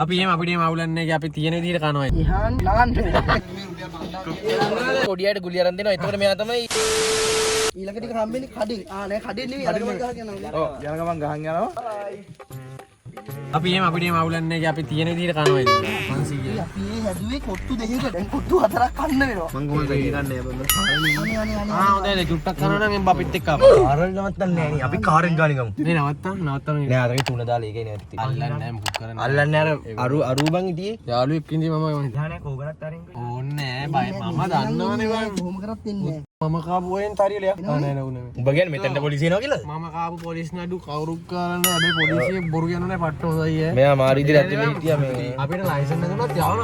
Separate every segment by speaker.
Speaker 1: අපි එහෙම අපිට එහෙම අවුලක් නැහැ. අපි තියෙන විදිහට කනවා.
Speaker 2: ඉහාන් නාන්න.
Speaker 1: පොඩියට ගුලි අරන් දෙනවා. එතකොට මෙයා තමයි
Speaker 2: ඊළඟ ටික හම්බෙන්නේ කඩින්. නෑ කඩින් නෙවෙයි අර ගමන් ගහගෙන යනවා.
Speaker 3: ඔව් යන ගමන් ගහන් යනවා.
Speaker 1: අපි එහෙම අපිට එහෙම අවුලක් නැහැ. අපි තියෙන විදිහට කනවා. 500.
Speaker 2: අපි මේ හැදුවේ කොට්ටු දෙකකට. දැන් කොට්ටු හතරක් කන්න වෙනවා.
Speaker 1: මං කොහොමද ගිරන්නේ බබ?
Speaker 2: අනේ
Speaker 1: හොඳයි චුට්ටක් කරනවා නම් එම් අපිත් එක්ක ආපහු.
Speaker 3: කාරල් නවත්තන්නේ නැහැ නේ. අපි කාරෙන් ගානේ ගමු.
Speaker 1: මේ නවත්තන්න
Speaker 3: නෑ අරගේ තුන දාලා ඒකේ නැති.
Speaker 1: අල්ලන්නේ නැහැ මුකුත් කරන්නේ.
Speaker 3: අල්ලන්නේ අර අරුබන් හිටියේ.
Speaker 1: යාළුවෙක් ඉඳි මම
Speaker 3: ධානයක් ඕගලත් අරින්.
Speaker 1: ඕන්නේ බය මම දන්නවනේ බය.
Speaker 2: කොහොම කරත් දෙන්නේ
Speaker 1: මම කාපු වයින් තරියලයක්. නෑ නෑ නුනේ.
Speaker 3: උඹ කියන්නේ මෙතෙන්ට පොලිසිය එනවා කියලාද?
Speaker 1: මම කාපු පොලිස් නඩු කවුරුත් කරන්නේ. හැබැයි පොලිසිය බොරු කියනනේ පට්ට හොඳයි ඈ.
Speaker 3: මෙයා මාරි ඉදිරිය ඇතුලේ හිටියා මේ.
Speaker 1: අපිට ලයිසන් නැතුණත් යවන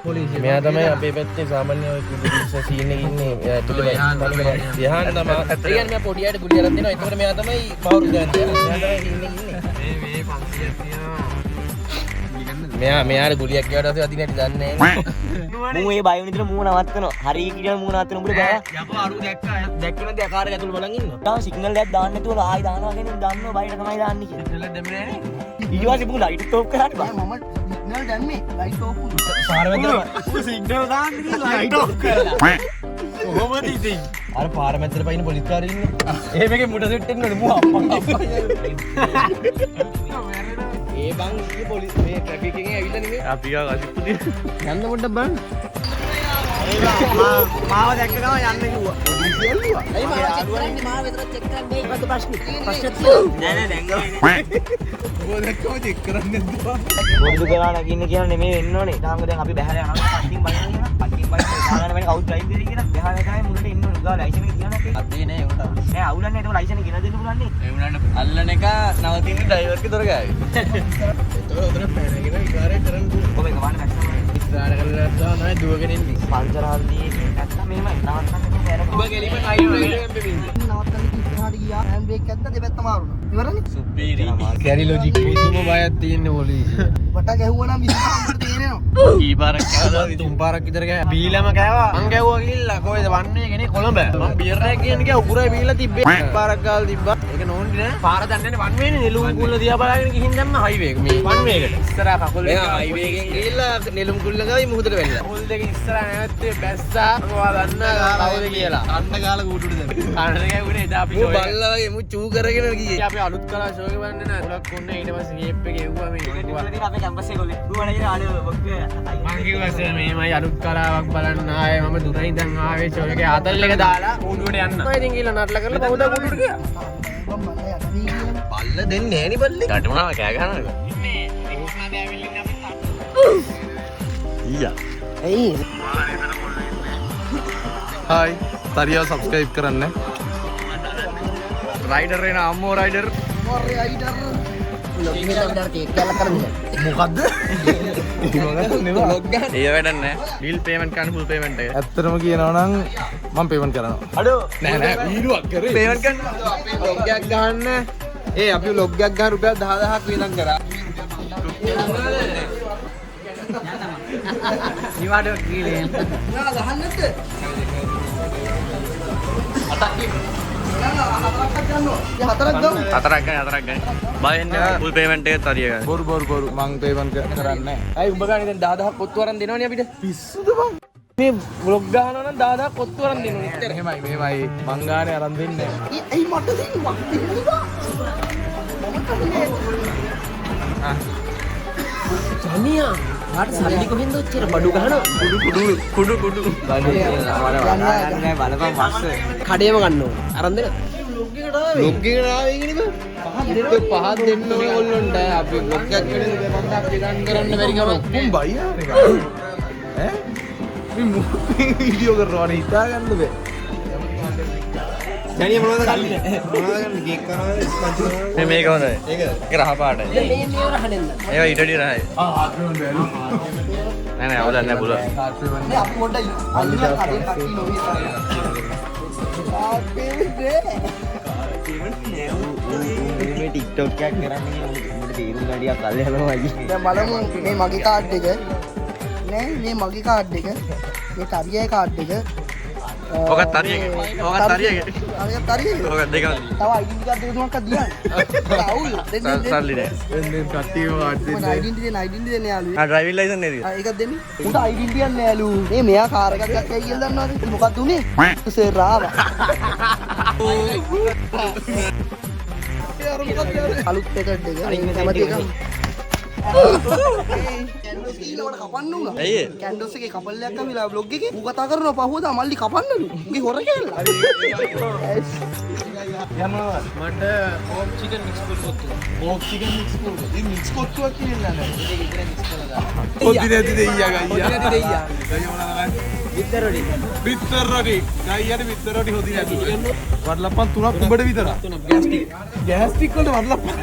Speaker 1: පොලිසිය.
Speaker 3: මෙයා තමයි අපේ පැත්තේ සාමාන්‍ය කුඩු සීන් එකේ ඉන්නේ. එයා ඇතුලේ යහන් තමයි. ඒ කියන්නේ මෙයා පොඩියට ගුලි අරන් දෙනවා. ඒකට මෙයා තමයි පවුරු දාන්නේ. මෙයා තමයි සීන් එකේ ඉන්නේ.
Speaker 1: මේ 500ක් තියෙනවා.
Speaker 3: මෙයාට ගුලියක් ගියාට පස්සේ අදින් නැටි දන්නේ නැහැ. මූ ඒ බය වෙන විදිහට මූ නවත්තනවා. හරි කියලා මූ නවත්තන උඹට බෑ.
Speaker 1: යකෝ අරු දැක්කා.
Speaker 3: දැක්කම දැන් කාර් එක ඇතුළේ බලන් ඉන්නවා. තාම සිග්නල් එකක් දාන්න නැතුව ආයි දානවා කියන්නේ දන්නව බයිට තමයි දාන්නේ කියලා.
Speaker 1: ඉතල දෙන්නේ නැහැ.
Speaker 3: ඊට පස්සේ මූ ලයිට් ඔෆ් කරාට බා.
Speaker 2: මම සිග්නල් දැම්මේ ලයිට් ඕෆ් වුණා.
Speaker 3: පාර මැදට
Speaker 1: සිග්නල් දාන්නේ ලයිට් ඔෆ් කරලා. කොහොමද ඉතින්?
Speaker 3: අර පාර මැදට පයින් පොලිස් කාරේ ඉන්නේ.
Speaker 1: එහෙම එකේ මුඩ සෙට් වෙන්න ඕනේ මූ අප්පා.
Speaker 3: ඒ බං ඉන්නේ පොලිස් මේ ට්‍රැෆික් එකෙන් ඇවිල්ලා නෙමෙයි. අපි ගා අසිප්පුදී.
Speaker 1: යන්න පොඩ්ඩක් බලන්න.
Speaker 3: මාව දැක්ක ගම යන්න කිව්වා.
Speaker 2: ඇයි මාව චෙක් කරන්නේ මාව විතර චෙක් කරන්නේ මොකද ප්‍රශ්නේ ප්‍රශ්නේ තියෙන්නේ
Speaker 3: නෑ දැන්
Speaker 1: ඔය දැක්කම චෙක් කරන්නේ නැද්ද?
Speaker 3: පොඩු කරා නගින්න කියලා නෙමෙයි වෙන්න ඕනේ. තාම දැන් අපි බහැලා යනවා. පන්තින් බලන්න කියලා. පන්තින් බලන්න ගානන වෙන කවුද ඩ්‍රයිව් කරේ කියලා. බහැලා තමයි මුලට එන්න ඕනේ. ගාව ලයිසන් එක කියනවා කේ.
Speaker 1: අදේ නෑ උන්ට.
Speaker 3: නෑ අවුලන්නේ ඒක ලයිසන් එක ගෙන දෙන්න පුළුවන් නේ.
Speaker 1: ඒ උනාට අල්ලන එක නවතින්නේ ඩ්‍රයිවර්ගේ දොර ගාවේ. ඒතකොට උතන පැනගෙන ඉකාරේ කරන් දුන්න.
Speaker 3: ඔබ ඒක වань නැක්කම
Speaker 1: ඉස්සරහට කරලා තමයි දුවගෙන ඉන්නේ.
Speaker 3: පල්සර් හල්දී නැත්තම් මෙහෙමයි නවත්තන්න බැරි.
Speaker 1: ඔබ ගෙලිම කයින් වෙන්නේ බෙමින්ද.
Speaker 2: නවත්තන්න ඉස්සරහට ගියා හෑන්ඩ් බ්‍රේක් ඇත්ත දෙපැත්ත මාරුණා ඉවරනේ
Speaker 1: සුපීරි. කැරි ලොජික් පුදුම බයක් තියෙන පොලිසිය.
Speaker 2: වට ගැහුවා නම් විශ්වාසකට තේරෙනවා
Speaker 1: කී පාරක් කෑවද? තුන් පාරක් විතර කෑවා. බීලම කෑවා. මං ගැව්වා ගිහිල්ලා කොහෙද වන්නේ කෙනේ කොළඹ. මං බියර් එකක් කියන ගියා උගුරේ බීලා තිබ්බේ. පාරක් ගාලා තිබ්බා. ඒක නෝන්ඩි නෑ. පාර දන්නේ නැහැ වන් වේනේ නෙළුම් කුල්ල දිහා බලාගෙන ගිහින් දැම්ම හයිවේ එක. මේ වන් වේකට. ඉස්සරහා කකුල් දෙක
Speaker 3: හයිවේ එකෙන් ගිහිල්ලා නෙළුම් කුල්ල ගාවි මුහුදට වැල්ලා.
Speaker 1: කකුල් දෙක ඉස්සරහා නැවත්තේ බැස්සා. මම දන්නා කවුද කියලා. අන්න ගාලා කූටුට දැම්මා. අන්න ගැව්වනේ එදා අපි
Speaker 3: මූ බල්ලා වගේ මූ චූ කරගෙන ගියේ.
Speaker 1: අපි අලුත් කලා ෂෝ එක බලන්න නෑ. ගොඩක් කොන්නේ ඊට පස්සේ ගේප් එක ගෙව්වා මේ.
Speaker 3: අපේ කැම්පස් එකේ ගොල්ලේ. ඌ වණේ ආලේ බොක්කේ.
Speaker 1: මං කිව්වා මේමයි අලුත් කලාවක් බලන්න ආයේ මම දුර ඉඳන් ආවේ ෂෝ එකේ ආතල් එක දාලා කූඩුවට යන්න. මම ඉතින් ගිහලා නටලා කරලා කවුද කූඩුවට ගියා.
Speaker 2: මම මල්ල යටදී කියන
Speaker 3: බල්ල දෙන්නේ නෑනේ බල්ලේ. කටුමාව කෑ ගහනවා.
Speaker 1: ඉන්නේ රෝස්නාද ඇවිල්ලා ඉන්නේ අපි
Speaker 3: ඊයා.
Speaker 2: ඇයි
Speaker 4: हाय तारिया सब्सक्राइब करන්න
Speaker 1: රයිඩර් එන අම්මෝ රයිඩර්
Speaker 2: මොරේ අයිඩර් ලොගින් එකක් කේක් කැල්ලක් කරන්නේ
Speaker 3: මොකද්ද?
Speaker 1: ලොග් ගන්න. ඒ වැඩක් නෑ. බිල් පේමන්ට් කරන්න ෆුල් පේමන්ට් එක.
Speaker 4: ඇත්තටම කියනවා නම් මම පේමන්ට් කරනවා
Speaker 3: අඩෝ
Speaker 1: නෑ නෑ වීඩියෝක් කරේ. පේමන්ට් කරන්න. අපි ලොග් එකක් ගහන්න. අපි ලොග් එකක් ගහන රුපියල් 10000ක් වියදම් කරා. නිවාඩ කීලේ.
Speaker 2: යා ගහන්න නැද්ද හතරක් ගමු
Speaker 1: හතරක් ගන්න. බයෙන් ෆුල් පේමන්ට් එකත් හරිය ගන්න.
Speaker 4: බොරු මං පේමන්ට් කරන්නේ නැහැ
Speaker 1: අයි උඹ ගානේ දැන් 10000ක් ඔත්තු අරන් දෙනවනේ අපිට. පිස්සුද බං? මේ බ්ලොග් ගහනවා නම් 10000ක් ඔත්තු අරන් දෙනවනේ.
Speaker 4: මෙහෙමයි මං ගානේ අරන් දෙන්නේ නැහැ
Speaker 2: ඇයි මට දෙන්නේ මට දෙන්නවා
Speaker 1: ජනියා ආට සල්ලි කොහෙන්ද ඔච්චර බඩු ගහනවා? කුඩු.
Speaker 3: නෑ බලපන් මස්ස.
Speaker 1: කඩේම ගන්න ඕන. අරන් දෙන්න. ලොග් එකට ආවේ ඉන්නේ බං. පහක් දෙන්න ඕනේ ඔල්ලොන්ට. අපි ලොග් එකක් වෙන දෙපන්දක් විදන් කරන්න බැරි කම.
Speaker 4: උඹ බයියා නේ ඈ මේ වීඩියෝ කරනවා නේ හිතා ගන්න බෑ
Speaker 3: ජනිය මොනවද ගන්නේ? මොනවද ගන්නේ? කේක් කරනවද? ස්පන්ජ් කරනවද?
Speaker 1: මේක හොඳයි. ඒක රහ පාටයි.
Speaker 2: මේ රහනෙන්න
Speaker 1: ඒවා ඊටඩි රහයි.
Speaker 4: ආත්මෙන් බැලු
Speaker 1: නෑ නෑ අවුලක් නෑ පුළුවන්.
Speaker 2: මේ අපි පොඩ්ඩක් අල්ලිලා කඩේ කට්ටි නොවිය
Speaker 3: මේ ටික්ටොක් එකක් කරන්නේ උඹට තේරුම් ගඩියක් අල්ල යනවා අයියේ.
Speaker 2: දැන් බලමු මේ මගේ කාඩ් එක නෑ මේ මගේ කාඩ් එක මේ තරියයි කාඩ් එක
Speaker 1: ඔකත් හරියගේ. ඔකත් හරියගේ.
Speaker 2: අරකට හරියගේ.
Speaker 1: ඔක දෙකම.
Speaker 2: තව ID කාඩ් දෙක තුනක් දියන්න. අවුල්.
Speaker 1: සල්ලි නෑ.
Speaker 4: දෙන්න කට්ටියම කාඩ්
Speaker 2: ID දෙන්න යාළුවා.
Speaker 1: ආ ඩ්‍රයිවිං ලයිසන් නේද?
Speaker 2: ඒකක් දෙන්නේ. උන්ට ID දෙන්න යාළු. මේ මෙයා කාර් එකක් ගත්තයි කියලා දන්නවද? මොකක්ද උනේ? සර් ආවා. අලුත් එකක් දෙක. හැමති එකම. කැන්ඩෝස් කීලවට කපන්න උනා.
Speaker 1: ඇයි ඒ?
Speaker 2: කැන්ඩෝස් එකේ කපල් එකක් ඇවිල්ලා බ්ලොග් එකේ ඌ කතා කරනවා පහුවදා මල්ලි කපන්නලු. උගේ හොර කියලා.
Speaker 4: යනවා
Speaker 3: මට ඕම් චිකන් මික්ස් කරගත්තු.
Speaker 4: ඕක් චිකන් මික්ස් කරලා ඉතින් මික්ස් කොට්ටුවක් කියලා නෑ
Speaker 3: ඒක විතර මික්ස් කරලා දාන්න.
Speaker 4: පොඩි නැති දෙයියා ගයියා
Speaker 3: පොඩි නැති දෙයියා.
Speaker 4: ගයියා මොනවාද
Speaker 3: විතර රොඩි.
Speaker 4: විතර රොටි ගයියාට විතර රොටි හොදි නැති වඩලප්පන් තුනක් උඹට විතර
Speaker 3: තුනක් ගෑස්ටික්.
Speaker 4: ගෑස් ටික් වලට වඩලප්පන්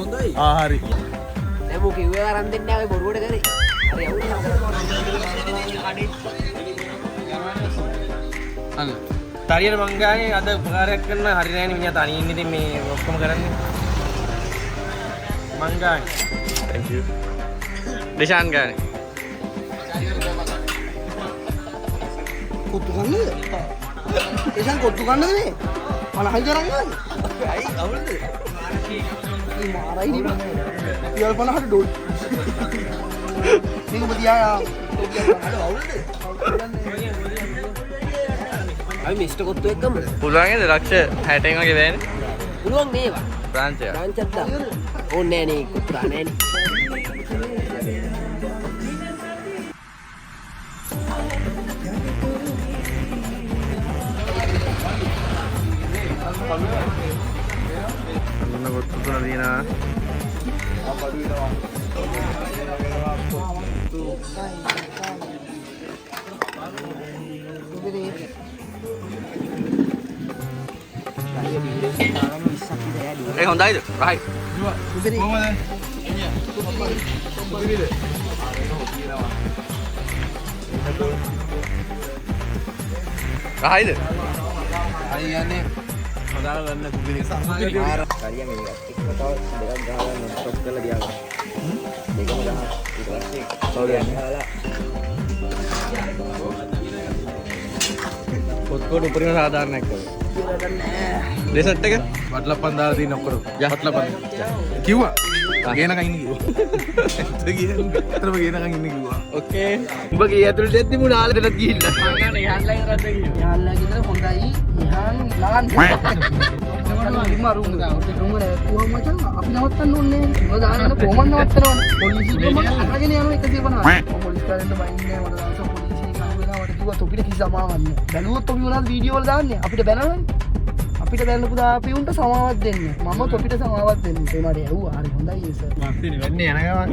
Speaker 3: හොඳයි.
Speaker 4: ආ හරි
Speaker 2: දැන් මෝ කිව්වේ අරන් දෙන්න ආවේ බොරුවට කරේ. හරි අවුල්.
Speaker 3: අන්න. තරියට මං ගානේ අද උපකාරයක් කරන්න හරි නෑනේ මිනිහා තනියෙන් ඉතින් මේ ඔක්කොම කරන්නේ. මං ගානේ.
Speaker 1: Thank you. ඩිෂාන් ගානේ.
Speaker 2: කොත්තු ගන්නද? එසන් කොත්තු ගන්නද මේ? 50යි තරම් ගන්න.
Speaker 3: ඇයි අවුල්ද?
Speaker 2: මේ මාරයි නේ. ඊයල් 50ට ඩොල්. මේක බදියා අවුල්ද? අපි මිස්ටර් කොත්තු එක්කම
Speaker 1: පුළුවන් නේද ලක්ෂ 60න් වගේ වෙන්නේ?
Speaker 2: පුළුවන් නේවා.
Speaker 1: බ්‍රාන්ච් එක.
Speaker 2: රාංචත් දා. ඕනේ නෑ නේ කුත්‍රා නෑ නේ.
Speaker 1: අන්න කොත්තු තුන දිනා. ඒ හොඳයිද? රහයි.
Speaker 4: කොහමද
Speaker 1: රහයිද?
Speaker 4: අයියන්නේ හොදාලා ගන්න කුපිරි
Speaker 3: හරියම මේක. එක තව දෙකක් ගහලා ස්ටොප් කරලා දියාගන්න. දෙකම ගහ. ඊට පස්සේ සෝරියන්නේ හාලා
Speaker 1: කොත්තුවට උපරිම සාධාරණයක් කරනවා.
Speaker 2: කියලා ගන්න නෑ.
Speaker 1: ඩෙසර්ට් එක?
Speaker 4: වඩලප්පන් දාලා තියෙන ඔක්කොම වඩලප්පන් කිව්වා ගේනකන් ඉන්නේ කිව්වා ඇත්ත කියන්නේ අතරම ගේනකන් ඉන්නේ කිව්වා
Speaker 1: ඕකේ. උඹ ගේ ඇතුළට එද්දි මුණ ආලෙටත් ගිහිල්ලා.
Speaker 3: මං ගන්න යහන්ලයි රද්ද කිව්වා.
Speaker 2: යාළුවා ගෙදර හොඳයි. ඉහාන් ලාන්. රුම නැතුව මචං අපි නවත්තන්න ඕනේ නෑ. මොකද ආනන කොහොමද නවත්තනවද? පොලිසිය මම අරගෙන යනවා 150. පොලිස් කාරෙන්ට බයින්නේ මට දාන්න පොලිසිය කන වෙලාවට කිව්වා තොපිට කිසි සමාවක් නෑ. බැලුවොත් තොපි මොනවද වීඩියෝ වල දාන්නේ? අපිට බැලනවනේ. අපිට බැලනපු දාපි උන්ට සමාවක් දෙන්න. මම තොපිට සමාවක් දෙන්න. ඒ මට ඇහුවා හරි හොඳයි ඒ සර්.
Speaker 4: මස්තිනි වෙන්නේ යන ගමන්